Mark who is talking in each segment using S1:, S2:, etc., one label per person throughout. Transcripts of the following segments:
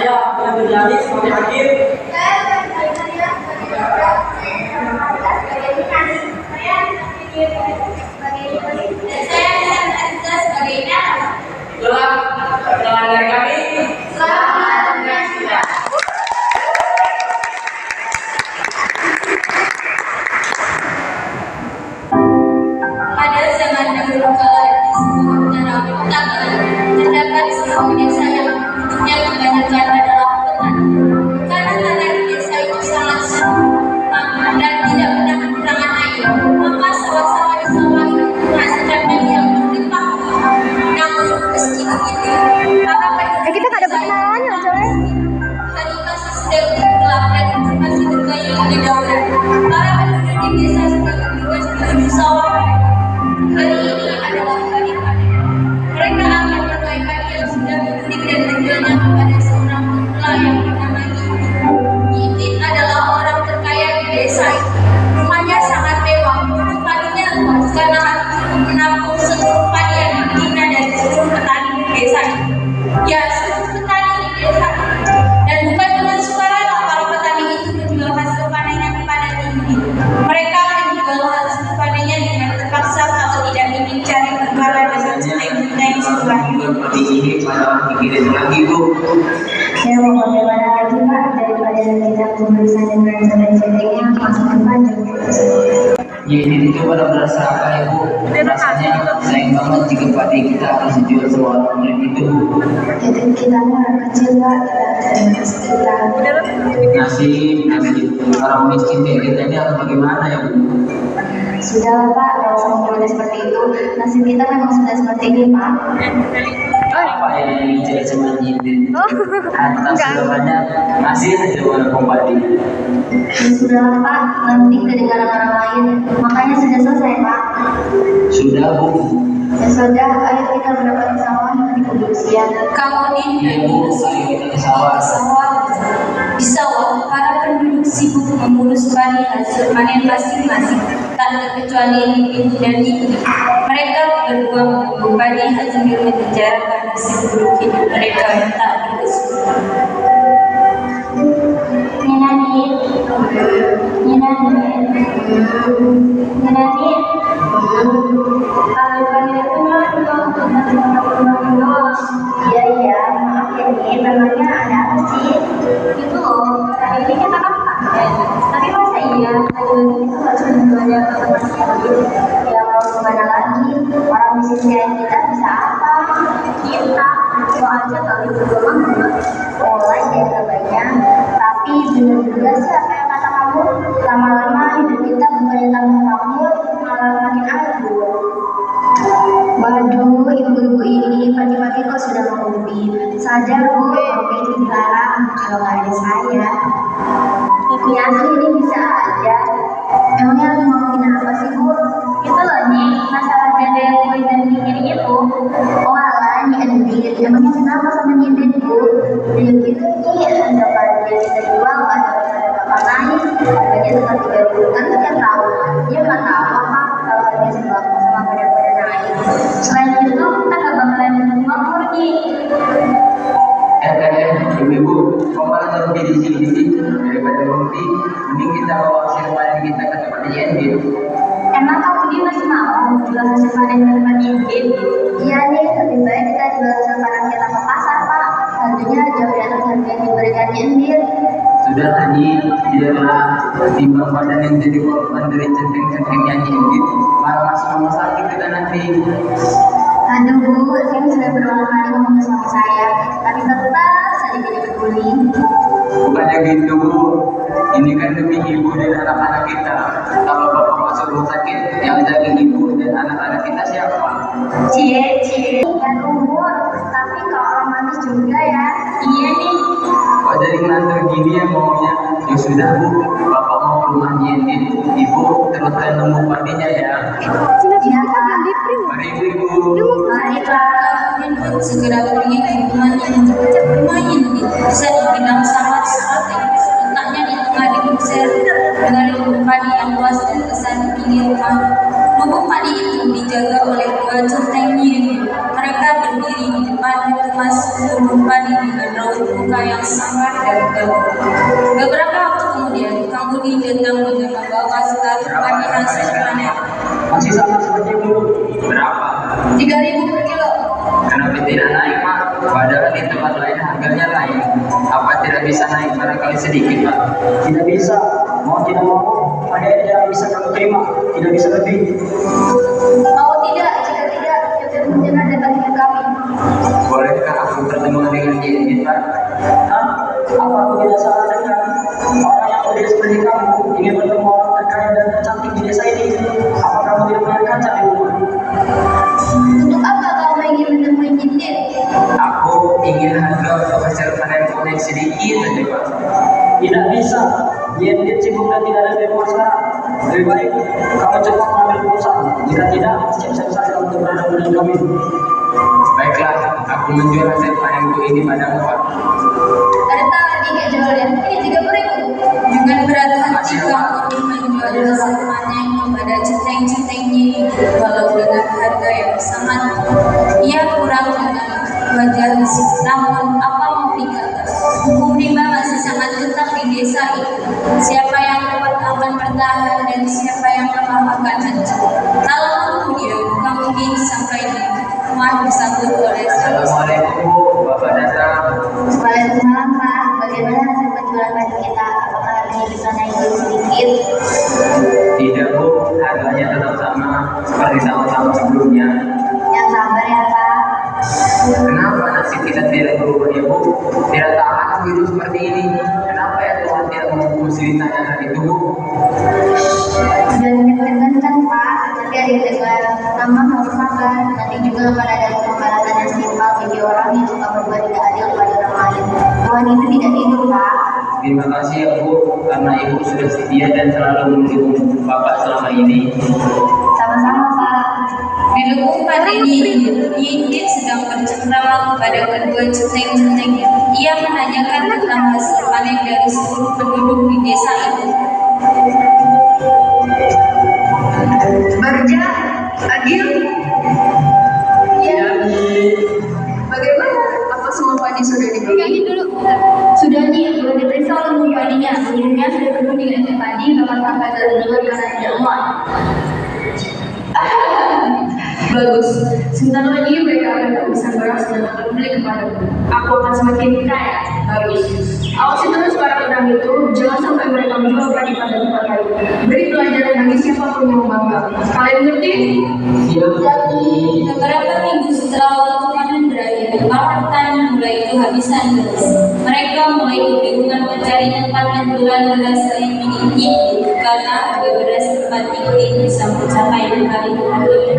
S1: saya yang menjadi sebagai hakim. Selamat dari kami. Selamat menyaksikan.
S2: Pada zaman dahulu kala di sebuah utara utara terdapat sebuah desa yang penduduknya kebanyakan adalah petani. Karena tanah di desa itu sangat subur dan tidak pernah kekurangan air, maka sawah-sawah di sawah itu menghasilkan padi yang berlimpah. Namun meski begitu, para penduduk
S3: Kita nggak dapat kenalannya, coy.
S2: hari masih sedang gelap dan masih bergaya di daunan. Para penduduk di desa sedang bertugas menuju sawah. Hari ini adalah hari panen. Mereka akan menuai padi yang sudah berkuning dan menjualnya kepada seorang pemula yang bernama Yipin. Yipin adalah orang terkaya di desa itu. Rumahnya sangat mewah, kebun padinya luas karena harus menampung seluruh padi yang dibina dari seluruh petani di desa itu. Ya, seluruh petani di desa itu. Dan bukan dengan sukarela para petani itu menjual hasil panennya kepada Yipin. Mereka menjual hasil panennya dengan terpaksa kalau tidak ingin cari perkara dengan jutai-jutai sebuah hidup.
S4: Seperti ini malah dikirim lagi Bu.
S3: Ya mau bagaimana lagi Pak, daripada kita berurusan dengan jutai-jutainya masuk ke pajak.
S4: Ya ini itu pada berasa apa ya Bu? Rasanya sayang banget jika padi kita harus dijual sewa oleh itu Bu.
S3: Kita orang kecil Pak, kita
S4: Nasib orang miskin kayak kita ini harus bagaimana ya Bu?
S3: sudah Pak, kalau usah ngomongin seperti itu. Nasib kita memang sudah seperti ini Pak.
S4: Apa yang dijual sama nyindir? Atas sudah banyak masih saja orang padi.
S3: Ya sudah Pak, nanti kedengaran orang lain. Makanya sudah selesai Pak.
S4: Sudah Bu.
S3: Ya sudah, ayo kita berangkat ke sawah nanti kebersihan.
S2: Kemudian
S4: Ya Bu, ayo kita ke sawah.
S2: Di sawah, para penduduk sibuk mengurus padi hasil panen masing-masing, tak terkecuali Yipin dan Yipin. Mereka berdua menunggu padi sambil membicarakan nasib buruk hidup mereka yang tak berkesudahan.
S3: Iya, maaf ya nih, memangnya ada apa sih? Itu loh, tadi ini kita kan panen. Tapi masa iya, tadi itu nggak cuma jualnya ke tempat gitu. Ya mau kemana lagi? Orang miskin kayak kita bisa apa? Kita, soalnya kali berdua mulai dari terbanyak. Tapi bener juga sih apa yang kata kamu, lama-lama hidup kita bukannya tambah makmur, malah makin anggur. Waduh, ibu-ibu ini pagi-pagi kok sudah mengopi. Sadar Bu, kopi itu dilarang kalau nggak ada saya. Ya sih, ini bisa aja. Emangnya ngomongin apa sih Bu? Itu loh nih, masalah janda yang boleh dan dingin itu. Oh alah, nyindir. Emangnya kenapa sama nyindir Bu? Ya gitu nih, ada pada kita jual, ada berapa naik, harganya sekitar 3.000 kan tiap tahun. Dia nggak tahu apa kalau harganya sembako sama pada naik. Selain itu, kita nggak bakalan makmur nih.
S4: Ibu, kau malah ngerti di sini daripada ngerti, mending kita bawa hasil panen kita ke tempat Yendin.
S3: Emang kamu dia masih mau jual hasil panen ke tempat Yendin? Iya nih, lebih baik kita jual hasil panen kita ke pasar Pak. Harganya jauh di atas harga yang diberikan Yendin.
S4: Sudah tadi, tidaklah timbang badan yang jadi korban dari centeng-centengnya Yendin, malah masuk rumah sakit kita nanti.
S3: Aduh Bu, saya sudah berulang kali ngomong ke suami saya, tapi tetap saja tidak peduli.
S4: Bukannya gitu Bu, ini kan demi ibu dan anak-anak kita. Kalau bapak masuk rumah sakit, yang jaga ibu dan anak-anak kita siapa?
S3: Cie, ya umur, tapi kalau romantis juga ya. Iya nih.
S4: Kok jadi nganter gini ya maunya? Ya sudah Bu, bapak mau ke rumah Yendin, ibu teruskan nemu padinya ya.
S3: Iya Pak.
S4: Mari ibu.
S3: Mari Pak.
S2: Kemudian pun segera pergi ke rumahnya dan cepat bermain. Bisa dibilang sangat strategis. Letaknya di tengah diusir dengan lubuk padi yang luas dan besar di pinggir rumah. Lubuk padi itu dijaga oleh dua centeng Yipin. Mereka berdiri di depan pintu masuk lubuk padi ditangani dengan raut muka yang sangat dan gagah. Beberapa waktu kemudian, Kang Budi datang dengan membawa sekarung padi hasil panen.
S4: Masih sama seperti dulu. Berapa?
S2: 3.000 per kilo.
S4: Kenapa tidak naik, Pak? Padahal di tempat lain harganya lain. Apa tidak bisa naik barangkali sedikit, Pak?
S5: Tidak bisa, mau tidak mau, ada yang tidak bisa kamu terima, tidak bisa lebih.
S3: Mau tidak, jika tidak, jangan datang ke kami.
S4: Bolehkah aku bertemu dengan dia, Pak?
S5: Hah? Apa aku tidak salah dengar? Orang yang muda seperti kamu ingin bertemu orang terkaya dan tercantik di desa ini. Apa kamu tidak punya kaca di rumah?
S3: Untuk apa kamu ingin menemui Jintin?
S4: Aku ingin harga untuk hasil panenku naik sedikit saja, Pak.
S5: Tidak bisa, dia sibuk dan tidak ada di rumah sekarang. Lebih baik kamu cepat mengambil keputusan. Jika tidak, siap-siap saja untuk berada dengan kami.
S4: Baiklah, aku menjual hasil panenku ini padamu, Pak.
S3: Ada tadi kayak jualnya, ini 30.000.
S2: Dengan berat hati Kang Budi menjual hasil panen kepada centeng-centengnya itu, walau dengan harga yang sangat ia kurang dengan wajar risik. Namun apa mau dikata, hukum riba masih sangat ketat di desa itu. Siapa yang kuat akan bertahan dan siapa yang lemah akan hancur. Kalau kemudian Kang Budi sampai di rumah disambut oleh
S4: Assalamualaikum, Bu. Bapak datang.
S3: Waalaikumsalam Pak, bagaimana hasil penjualan padi kita? Apakah harganya bisa naik lebih sedikit?
S4: Tidak, Bu. Harganya tetap sama seperti tahun-tahun sebelumnya.
S3: Yang sabar ya Pak.
S4: Kenapa nasib kita tidak berubah, ya, Bu? Tidak tahan hidup seperti ini. Kenapa ya Tuhan tidak menghukum si ditanyakan itu, Bu?
S3: Sudah menyebutkan Pak, nanti ada yang dengar. Namun harus sabar, nanti juga akan ada pembalasan yang setimpal bagi orang yang suka berbuat tidak adil kepada orang lain. Tuhan itu tidak tidur Pak.
S4: Terima kasih ya, Bu, karena Ibu sudah setia dan selalu mendukung Bapak selama ini.
S3: Sama-sama Pak.
S2: Di lubung padi Yintin sedang bercengkrama kepada kedua centeng-centengnya. Ia menanyakan tentang hasil panen dari seluruh penduduk di desa itu.
S3: Barja, adil. Ya. Bagaimana? Apa semua padi sudah dibeli? Dulu. Sudah nih, belum diperiksa untuk padinya. Sebelumnya sudah penuh dengan padi, bahkan sampai terjual karena tidak muat. Bagus. Sebentar lagi mereka akan kehabisan beras dan akan beli kepadaku. Aku akan semakin kaya. Bagus. Awasi terus para pedang itu, jangan sampai mereka menjual padi pada tempat lain. Beri pelajaran bagi siapapun yang membangga. Kalian ngerti?
S2: Beberapa minggu setelah waktu panen berakhir, para petani mulai kehabisan beras. Mereka mulai kebingungan mencari tempat penjualan beras selain ini karena harga beras tempat tinggi bisa mencapai 5 kali harganya.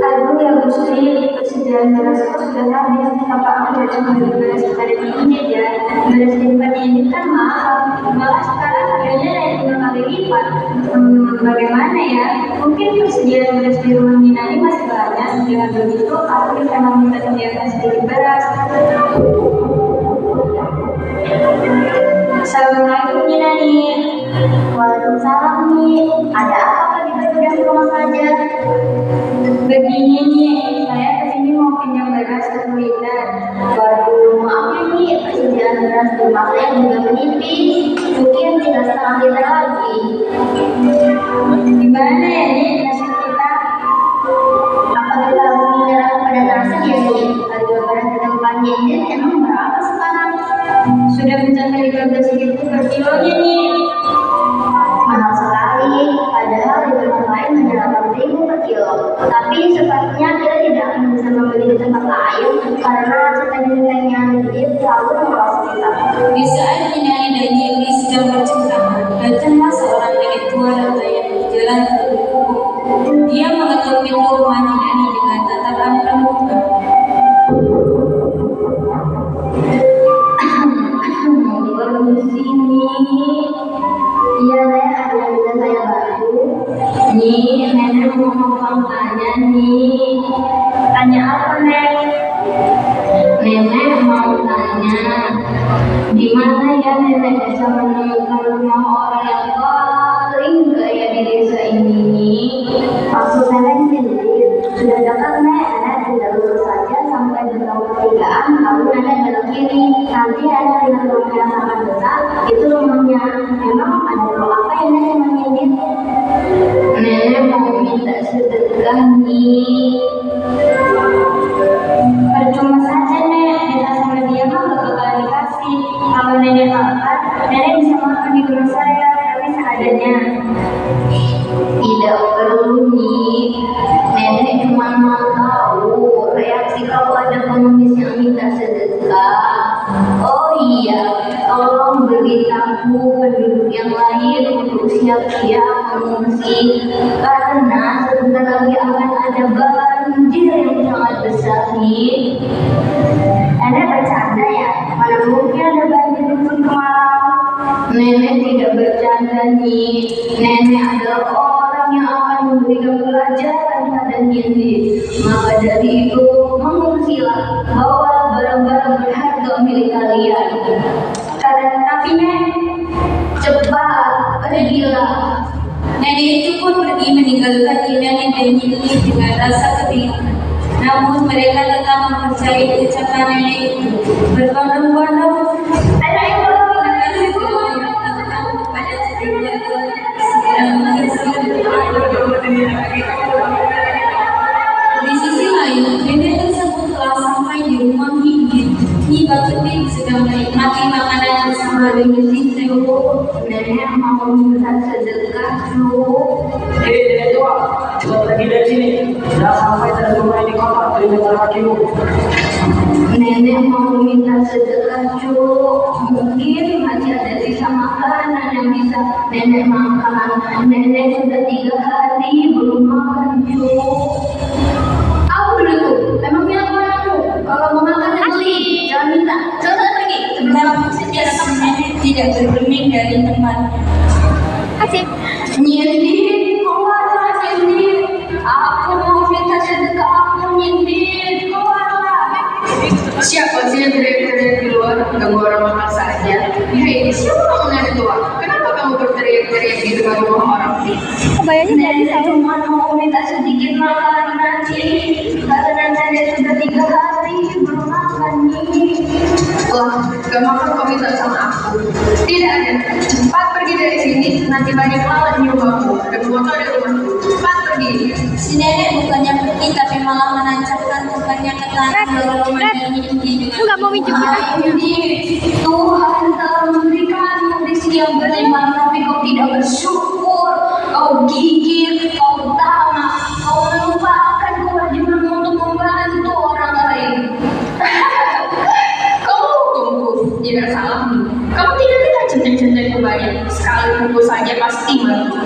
S3: Aduh ya Gusti, persediaan berasku sudah habis. Apa aku harus membeli beras kepada ini aja? Beras di tempat ini kan mahal. Malah sekarang harganya naik 5 kali lipat. Bagaimana ya? Mungkin persediaan beras di rumah Nina ini masih banyak. Dengan begitu, aku bisa meminta sediakan sedikit beras. Assalamualaikum Nina nih. Waalaikumsalam nih. Ada apa di gudang rumah saja? Begini nih, saya kesini mau pinjam beras 1 liter. Waduh, maaf ya nih, persediaan beras di rumah saya juga menipis. Mungkin tinggal 1/2 liter lagi. Gimana ya nih nasib kita? Apa kita harus menyerah pada nasib ya nih? Harga beras di tempat ini emang berapa sekarang? Sudah mencapai 13.000 per kilonya nih. Mahal sekali, padahal di tempat lain hanya 8.000 per kilo. Tapi sepertinya kita tidak akan bisa membeli di tempat lain karena centeng-centeng yang di selalu menguras kita.
S2: Di saat Minani dan Yeli sedang bercengkrama, datanglah seorang nenek tua yang berjalan terhubung. Dia mengetuk pintu rumah Minani dengan tatapan penuh.
S3: Di sini. Iya, Nek, ada yang bisa saya bantu? Nih, Nenek mau tanya nih. Tanya apa, Nek? Nenek mau tanya, di mana ya Nenek bisa menemukan rumah orang yang paling kaya di desa ini? Maksud Nenek sendiri, sudah dekat, Nek. nanti ada rumah yang sangat besar, itu rumahnya. Memang ada perlu apa ya nenek menginjil? Nenek mau minta sedekah nih. Percuma saja nek, kita sama dia mah gak bakal dikasih. Kalau nenek makan, nenek bisa makan di rumah saya, tapi seadanya. Tidak perlu nih, nenek cuma mau tahu reaksi kalau ada pengemis yang minta sedekah. Oh iya, tolong beritahu penduduk yang lain untuk siap-siap mengungsi karena sebentar lagi akan ada banjir yang sangat besar nih. Nenek bercanda ya? Mana mungkin ada banjir rumput kemarau? Nenek tidak bercanda nih. Nenek adalah orang yang akan memberikan pelajaran pada Nindi. Maka dari itu, mengungsilah, bawa barang-barang berharga milik kalian. Tapi Nek, cepat pergilah.
S2: Nenek itu pun pergi meninggalkan nenek dan Nindi dengan rasa kebingungan. Namun mereka tetap mempercayai ucapan nenek itu. Berbondong-bondong, anak ibu datang kepada sejumlah segera mengisi. Di sisi lain, nenek tersebut telah sampai di rumah Hingin. Tiba Keding sedang menikmati makanan bersama dengan istri.
S3: Nenek mau minta sedekah dulu.
S5: Nenek tua, cepat pergi dari sini. Sudah sampai dari rumah ini kotor, terima kakimu.
S3: Nenek mau minta sedekah cu. Mungkin masih ada sisa makanan yang bisa nenek makan. Nenek sudah 3 hari belum makan cu. Aku beli tuh, emangnya aku mau? Kalau mau makan beli, jangan minta. Cepat pergi.
S2: Namun sejak nenek tidak bergeming dari tempatnya.
S3: Asik. Nyindi, keluarlah Nyindi. Aku mau minta sedekah aku Nyindi. Keluarlah. Siapa sih yang teriak-teriak di luar? Ganggu orang makan saja. Hei, siapa kamu nenek tua? Kenapa kamu berteriak-teriak di depan rumah orang? Nenek cuma mau minta sedikit makanan sih. Karena nenek sudah 3 hari belum makan nih. Wah, gak makan kau minta sama aku. Tidak ada. Cepat pergi dari sini. Nanti banyak lalat di rumahku. Dan motor di rumahku. Cepat pergi.
S2: Si nenek bukannya pergi tapi malah menancapkan tumpahnya ke tanah rumah Nindi dengan
S6: Lu gak mau minjem kita?
S3: Ini Tuhan telah memberikanmu rezeki yang berlimpah, tapi kau tidak bersyukur. Kau gigit, kau tamak, kau melupakan kewajibanmu untuk membantu orang lain. Tunggu, tidak salah nih. Kamu tidak bisa centeng-centeng kebanyak. Sekali pukul saja pasti mati.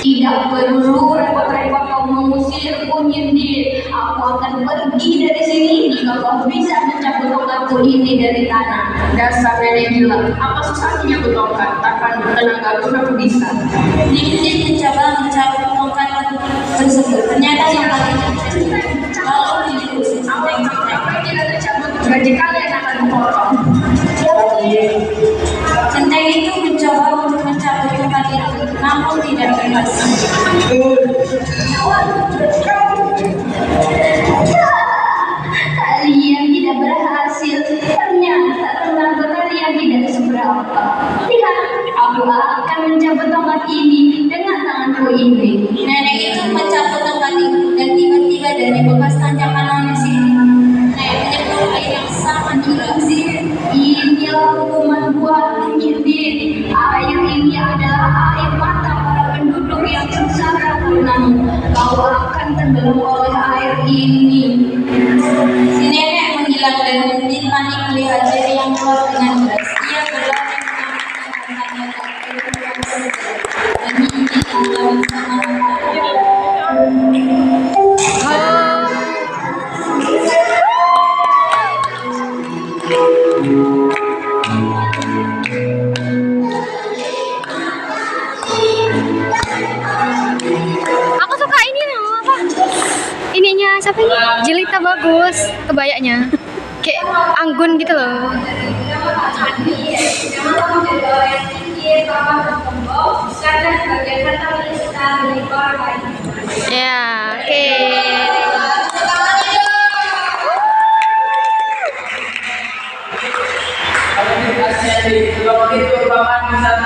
S3: Tidak perlu repot-repot kau mengusirku Nindi. Aku akan pergi dari sini jika kau bisa mencabut tongkatku ini dari tanah. Dasar nenek gila. Apa susahnya aku tongkat? Takkan tenaga aku bisa.
S2: Nindi mencoba mencabut tongkat tersebut. Ternyata yang paling kalau diurusin
S3: Apa tidak tercabut? Gaji kalian akan dipotong.
S2: Centeng itu mencoba untuk mencabut tongkat itu, namun tidak berhasil.
S3: Kalian tidak berhasil. Ternyata tenaga kalian tidak seberapa. Lihat, aku akan mencabut tongkat ini dengan tanganku ini.
S2: Nenek itu mencabut tongkat itu dan tiba-tiba dari bekas tanjakan manis itu nenek menyemprot air yang sangat deras.
S3: Inilah hukuman buat Nindi. Air ini adalah air mata para penduduk yang sengsara karenamu. Kau akan tenggelam oleh air ini.
S2: Si nenek menghilang dan Nindi panik melihat air yang keluar dengan deras. Ia berlari mengambil tongkatnya dan Nindi tenggelam sama-sama.
S6: Aku suka ini loh, apa? Ininya siapa ini? Jelita bagus, kebayanya. Kayak anggun gitu loh. Ya, oke.
S1: bisa